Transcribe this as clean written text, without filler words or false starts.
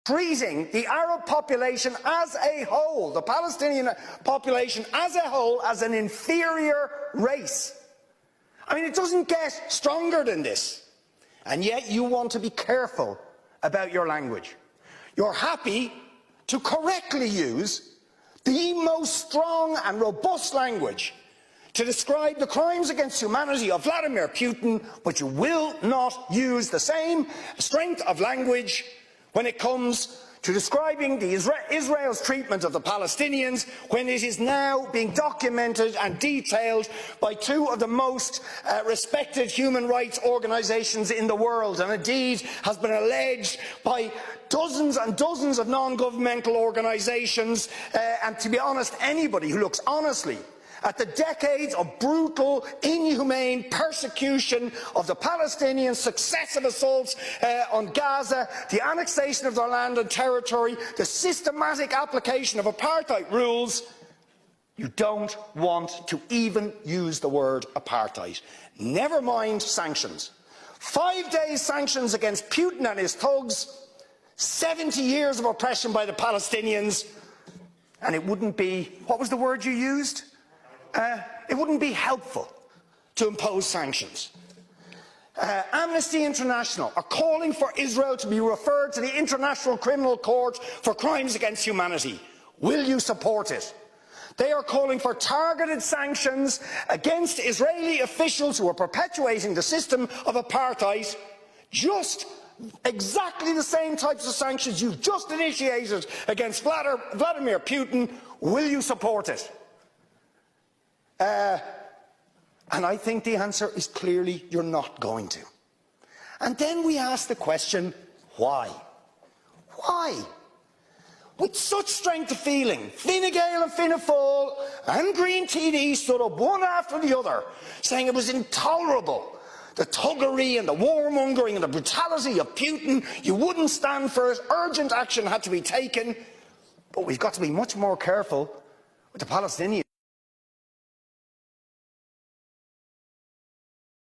treating the Arab population as a whole, the Palestinian population as a whole, as an inferior race. I mean, it doesn't get stronger than this. And yet you want to be careful about your language. You're happy to correctly use the most strong and robust language to describe the crimes against humanity of Vladimir Putin, but you will not use the same strength of language when it comes to describing Israel's treatment of the Palestinians, when it is now being documented and detailed by two of the most respected human rights organisations in the world, and indeed has been alleged by dozens and dozens of non-governmental organisations, and to be honest, anybody who looks honestly at the decades of brutal, inhumane persecution of the Palestinians, successive assaults on Gaza, the annexation of their land and territory, the systematic application of apartheid rules, you don't want to even use the word apartheid. Never mind sanctions. 5 days sanctions against Putin and his thugs, 70 years of oppression by the Palestinians, and it wouldn't be, what was the word you used? It wouldn't be helpful to impose sanctions. Amnesty International are calling for Israel to be referred to the International Criminal Court for crimes against humanity. Will you support it? They are calling for targeted sanctions against Israeli officials who are perpetuating the system of apartheid, just exactly the same types of sanctions you've just initiated against Vladimir Putin. Will you support it? And I think the answer is clearly you're not going to. And then we ask the question, why? Why? With such strength of feeling, Fine Gael and Fianna Fáil and Green TD stood up one after the other, saying it was intolerable, the thuggery and the warmongering and the brutality of Putin. You wouldn't stand for it. Urgent action had to be taken. But we've got to be much more careful with the Palestinians.